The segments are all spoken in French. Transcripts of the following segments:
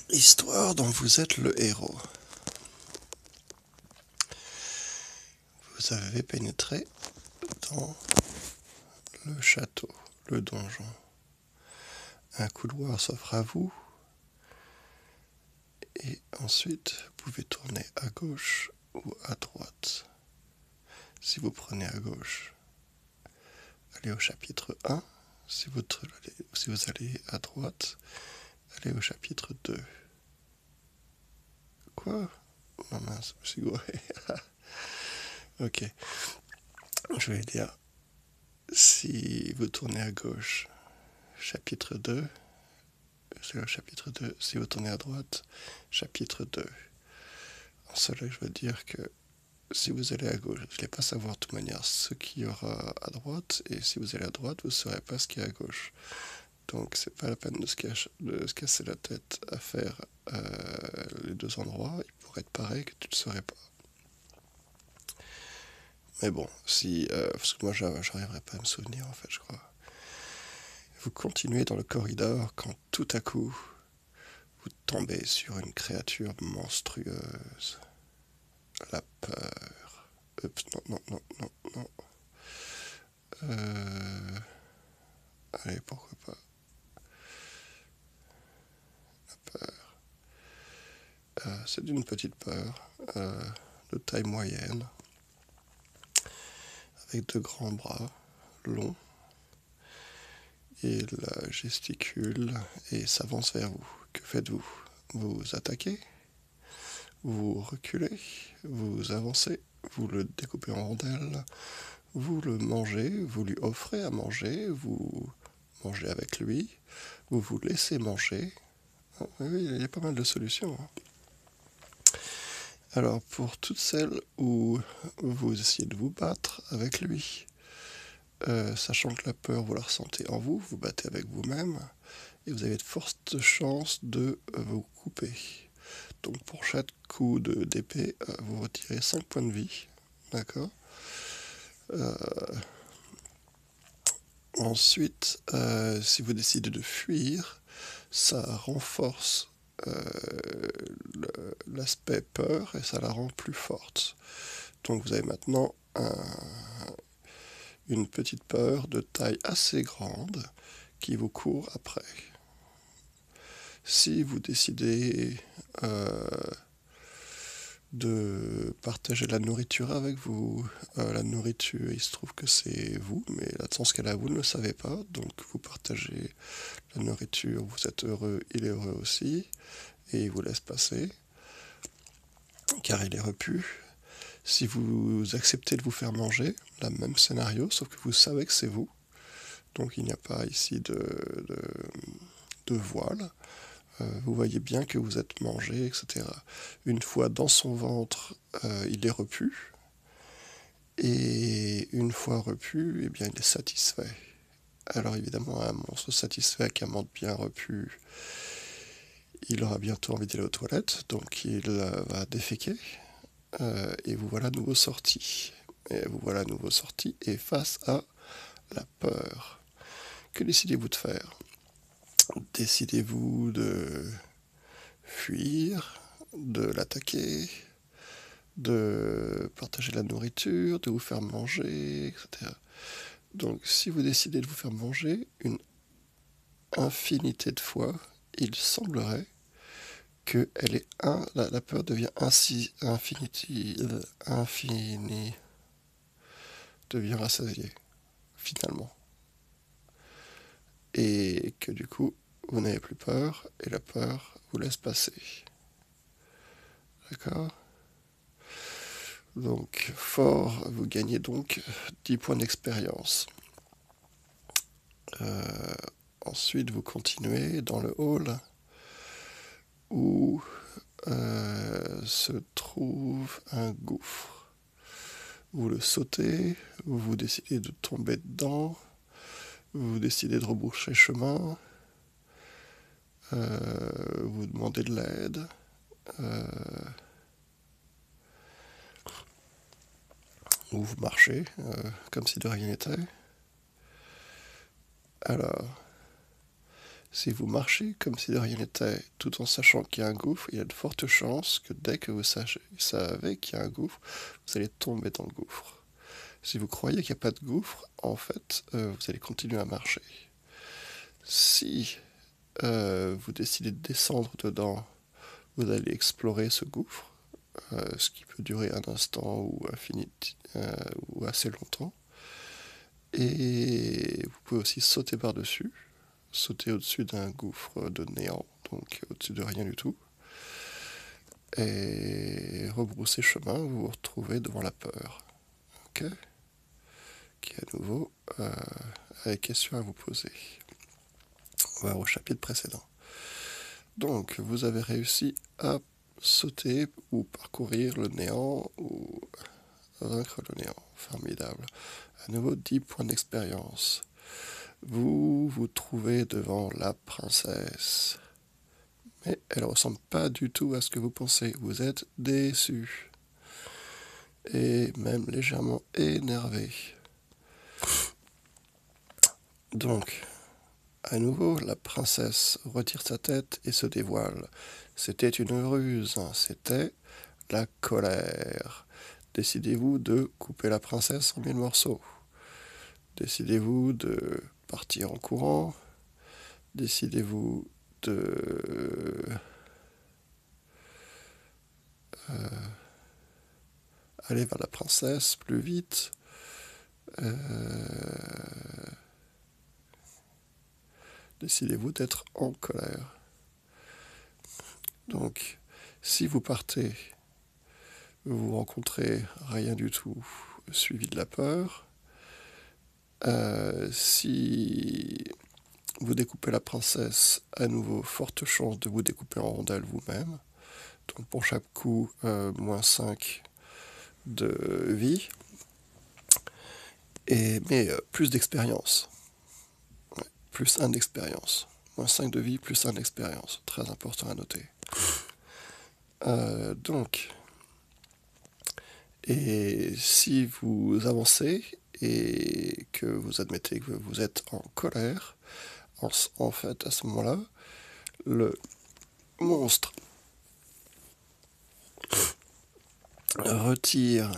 Histoire dont vous êtes le héros. Vous avez pénétré dans le château, le donjon. Un couloir s'offre à vous et ensuite vous pouvez tourner à gauche ou à droite. Si vous prenez à gauche, allez au chapitre 1. Si vous allez à droite, allez au chapitre 2. Quoi? Non mince, je me suis gouré. Ok. Je vais dire, si vous tournez à gauche, chapitre 2, c'est le chapitre 2. Si vous tournez à droite, chapitre 2. En cela, je veux dire que si vous allez à gauche, vous n'allez pas savoir de toute manière ce qu'il y aura à droite, et si vous allez à droite, vous ne saurez pas ce qu'il y a à gauche. Donc c'est pas la peine de se casser la tête à faire les deux endroits. Il pourrait être pareil que tu ne le saurais pas. Mais bon, parce que moi j'arriverai pas à me souvenir en fait, je crois. Vous continuez dans le corridor quand tout à coup vous tombez sur une créature monstrueuse. La peur. Oups, non. Allez, pourquoi pas. La peur. C'est d'une petite peur, de taille moyenne, avec de grands bras longs. Il gesticule et s'avance vers vous. Que faites-vous? Vous attaquez? Vous reculez? Vous avancez? Vous le découpez en rondelles? Vous le mangez? Vous lui offrez à manger? Vous mangez avec lui? Vous vous laissez manger? Oui, il y a pas mal de solutions. Alors, pour toutes celles où vous essayez de vous battre avec lui, sachant que la peur, vous la ressentez en vous, vous battez avec vous-même, et vous avez de fortes chances de vous couper. Donc, pour chaque coup d'épée, vous retirez 5 points de vie. D'accord. Ensuite, si vous décidez de fuir, ça renforce l'aspect peur et ça la rend plus forte. Donc vous avez maintenant une petite peur de taille assez grande qui vous court après. Si vous décidez de partager la nourriture avec vous, la nourriture, il se trouve que c'est vous, mais dans ce cas-là, vous ne le savez pas, donc vous partagez la nourriture, vous êtes heureux, il est heureux aussi, et il vous laisse passer, car il est repu. Si vous acceptez de vous faire manger, le même scénario, sauf que vous savez que c'est vous, donc il n'y a pas ici de voile. Vous voyez bien que vous êtes mangé, etc. Une fois dans son ventre, il est repu. Et une fois repu, eh bien, il est satisfait. Alors évidemment, un monstre satisfait avec un ventre bien repu, il aura bientôt envie d'aller aux toilettes, donc il va déféquer. Et vous voilà à nouveau sorti. Et face à la peur. Que décidez-vous de faire? Décidez-vous de fuir, de l'attaquer, de partager la nourriture, de vous faire manger, etc. Donc si vous décidez de vous faire manger, une infinité de fois, il semblerait que la peur devient infini, devient rassasiée, finalement. Et que du coup, vous n'avez plus peur, et la peur vous laisse passer. D'accord? Donc, fort, vous gagnez donc 10 points d'expérience. Ensuite, vous continuez dans le hall où se trouve un gouffre. Vous le sautez, vous décidez de tomber dedans, vous décidez de rebroucher chemin, vous demandez de l'aide, ou vous marchez comme si de rien n'était. Alors, Si vous marchez comme si de rien n'était, tout en sachant qu'il y a un gouffre, il y a de fortes chances que dès que vous savez qu'il y a un gouffre, vous allez tomber dans le gouffre. Si vous croyez qu'il n'y a pas de gouffre, en fait, vous allez continuer à marcher. Si vous décidez de descendre dedans, vous allez explorer ce gouffre, ce qui peut durer un instant ou ou assez longtemps. Et vous pouvez aussi sauter par-dessus, sauter au-dessus d'un gouffre de néant, donc au-dessus de rien du tout. Et rebrousser chemin, vous vous retrouvez devant la peur. Ok. Qui est à nouveau avec questions à vous poser. On va au chapitre précédent. Donc, vous avez réussi à sauter ou parcourir le néant ou vaincre le néant. Formidable. À nouveau 10 points d'expérience. Vous vous trouvez devant la princesse. Mais elle ne ressemble pas du tout à ce que vous pensez. Vous êtes déçu. Et même légèrement énervé. Donc, à nouveau, la princesse retire sa tête et se dévoile. C'était une ruse, c'était la colère. Décidez-vous de couper la princesse en 1000 morceaux. Décidez-vous de partir en courant. Décidez-vous de aller vers la princesse plus vite. Décidez-vous d'être en colère. Donc, si vous partez, vous rencontrez rien du tout, suivi de la peur. Si vous découpez la princesse, à nouveau, forte chance de vous découper en rondelles vous-même. Donc pour chaque coup, moins 5 de vie. Mais plus d'expérience. Ouais, plus 1 d'expérience. Moins 5 de vie, plus 1 d'expérience. Très important à noter. Donc, et si vous avancez et que vous admettez que vous êtes en colère, en fait, à ce moment-là, le monstre retire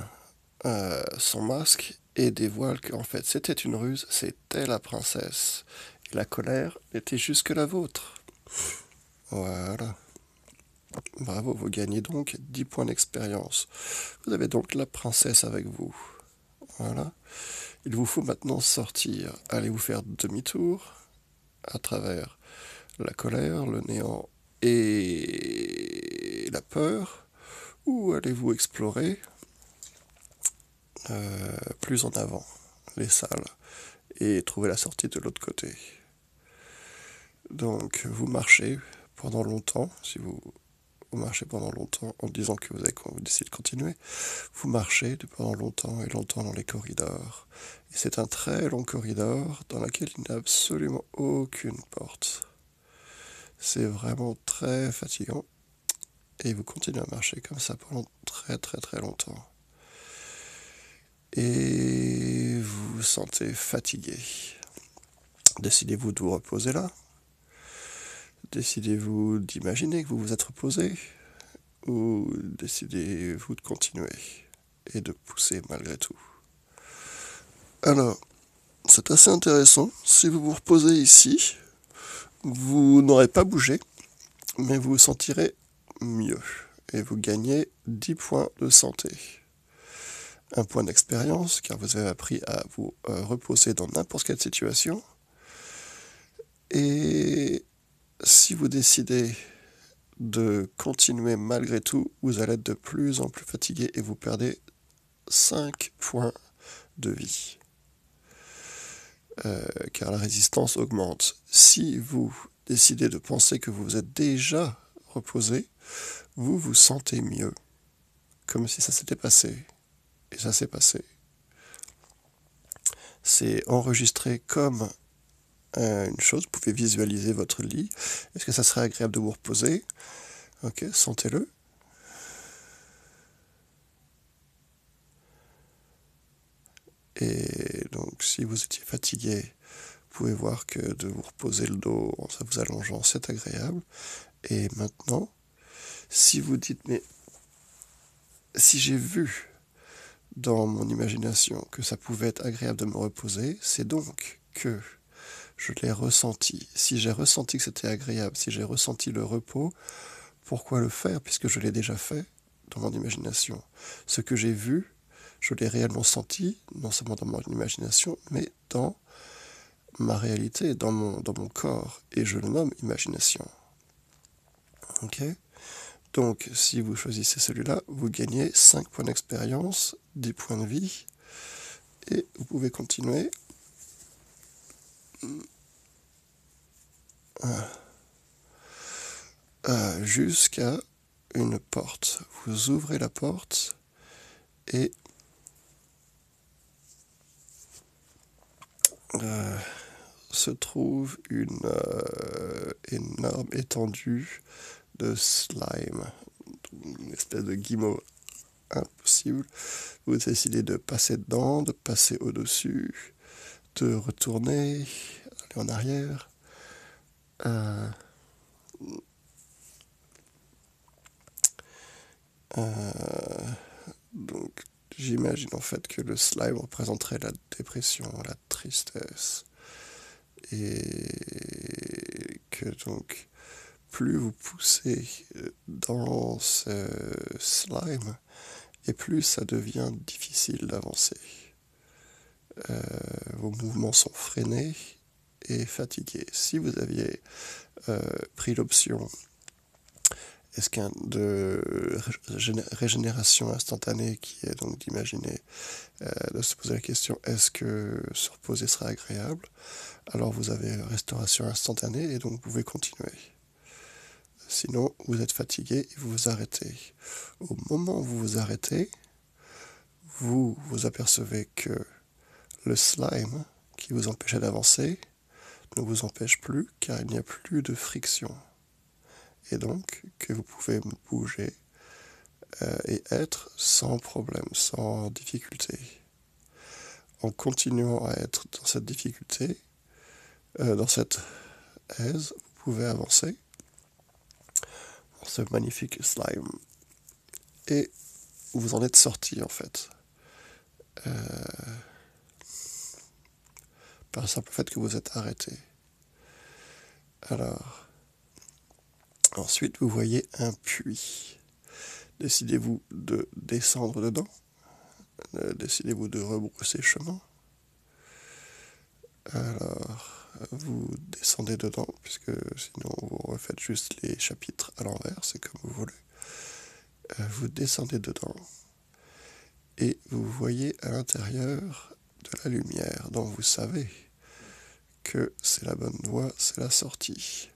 son masque et dévoile qu'en fait c'était une ruse, c'était la princesse. Et la colère était juste que la vôtre. Voilà. Bravo, vous gagnez donc 10 points d'expérience. Vous avez donc la princesse avec vous. Voilà. Il vous faut maintenant sortir. Allez vous faire demi-tour à travers la colère, le néant et la peur. Ou allez-vous explorer plus en avant les salles et trouver la sortie de l'autre côté. Donc vous marchez pendant longtemps, si vous marchez pendant longtemps en disant que vous décidez de continuer, vous marchez pendant longtemps et longtemps dans les corridors. Et c'est un très long corridor dans lequel il n'y a absolument aucune porte. C'est vraiment très fatigant. Et vous continuez à marcher comme ça pendant très très très longtemps. Et vous vous sentez fatigué. Décidez-vous de vous reposer là. Décidez-vous d'imaginer que vous vous êtes reposé. Ou décidez-vous de continuer et de pousser malgré tout. Alors, c'est assez intéressant. Si vous vous reposez ici, vous n'aurez pas bougé, mais vous vous sentirez mieux. Et vous gagnez 10 points de santé. Un point d'expérience, car vous avez appris à vous reposer dans n'importe quelle situation. Et si vous décidez de continuer malgré tout, vous allez être de plus en plus fatigué et vous perdez 5 points de vie. Car la résistance augmente. Si vous décidez de penser que vous vous êtes déjà reposé, vous vous sentez mieux. Comme si ça s'était passé. Et ça s'est passé. C'est enregistré comme une chose. Vous pouvez visualiser votre lit. Est-ce que ça serait agréable de vous reposer? Ok, sentez-le. Et donc, si vous étiez fatigué, vous pouvez voir que de vous reposer le dos en vous allongeant, c'est agréable. Et maintenant, si vous dites, mais si j'ai vu dans mon imagination que ça pouvait être agréable de me reposer, c'est donc que je l'ai ressenti. Si j'ai ressenti que c'était agréable, si j'ai ressenti le repos, pourquoi le faire puisque je l'ai déjà fait dans mon imagination? Ce que j'ai vu, je l'ai réellement senti, non seulement dans mon imagination, mais dans ma réalité, dans mon corps, et je le nomme imagination. Ok? Donc, si vous choisissez celui-là, vous gagnez 5 points d'expérience, 10 points de vie, et vous pouvez continuer. Jusqu'à une porte. Vous ouvrez la porte et se trouve une énorme étendue de slime, une espèce de guimauve impossible. Vous décidez de passer dedans, de passer au-dessus, de retourner, aller en arrière. Euh, donc j'imagine en fait que le slime représenterait la dépression, la tristesse, et que donc plus vous poussez dans ce slime, et plus ça devient difficile d'avancer. Vos mouvements sont freinés et fatigués. Si vous aviez pris l'option de régénération instantanée, qui est donc d'imaginer, de se poser la question, est-ce que se reposer sera agréable? Alors vous avez restauration instantanée et donc vous pouvez continuer. Sinon, vous êtes fatigué et vous vous arrêtez. Au moment où vous vous arrêtez, vous vous apercevez que le slime qui vous empêchait d'avancer ne vous empêche plus car il n'y a plus de friction. Et donc que vous pouvez bouger et être sans problème, sans difficulté. En continuant à être dans cette difficulté, dans cette aise, vous pouvez avancer dans ce magnifique slime. Et vous en êtes sorti en fait. Par le simple fait que vous êtes arrêté. Alors, ensuite vous voyez un puits. Décidez-vous de descendre dedans. Décidez-vous de rebrousser chemin. Alors, vous descendez dedans, puisque sinon vous refaites juste les chapitres à l'envers, c'est comme vous voulez. Vous descendez dedans et vous voyez à l'intérieur de la lumière, dont vous savez que c'est la bonne voie, c'est la sortie.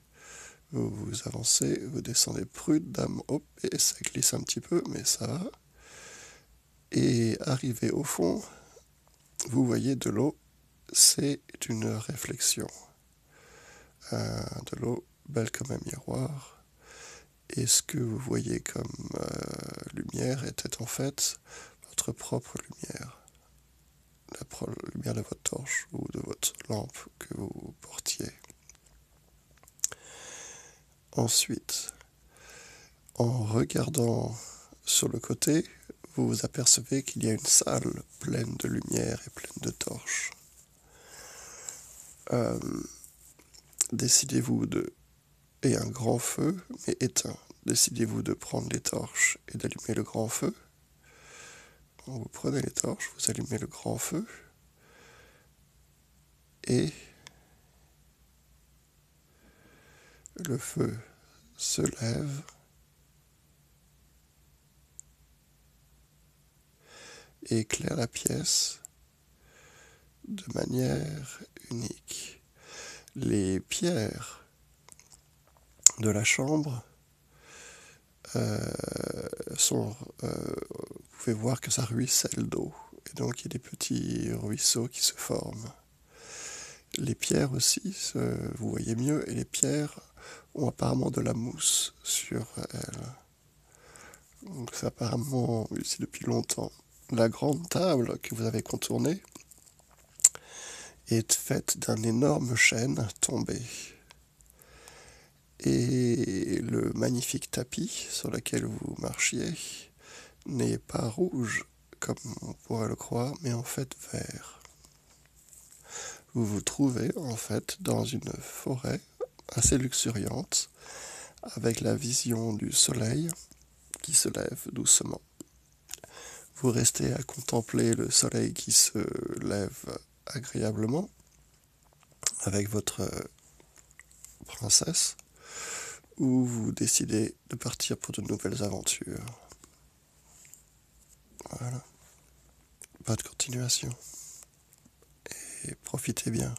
Vous avancez, vous descendez prudemment, hop, et ça glisse un petit peu, mais ça va. Et arrivé au fond, vous voyez de l'eau, c'est une réflexion. De l'eau belle comme un miroir. Et ce que vous voyez comme lumière était en fait votre propre lumière. La lumière de votre torche ou de votre lampe que vous portiez. Ensuite, en regardant sur le côté, vous vous apercevez qu'il y a une salle pleine de lumière et pleine de torches. Décidez-vous et un grand feu, mais éteint. Décidez-vous de prendre les torches et d'allumer le grand feu. Vous prenez les torches, vous allumez le grand feu, et le feu se lève et éclaire la pièce de manière unique. Les pierres de la chambre vous pouvez voir que ça ruisselle d'eau, et donc il y a des petits ruisseaux qui se forment. Les pierres aussi, vous voyez mieux, et les pierres ont apparemment de la mousse sur elles. Donc c'est apparemment ici depuis longtemps. La grande table que vous avez contournée est faite d'un énorme chêne tombé. Et le magnifique tapis sur lequel vous marchiez n'est pas rouge, comme on pourrait le croire, mais en fait vert. Vous vous trouvez en fait dans une forêt assez luxuriante, avec la vision du soleil qui se lève doucement. Vous restez à contempler le soleil qui se lève agréablement avec votre princesse, ou vous décidez de partir pour de nouvelles aventures. Voilà, bonne continuation et profitez bien.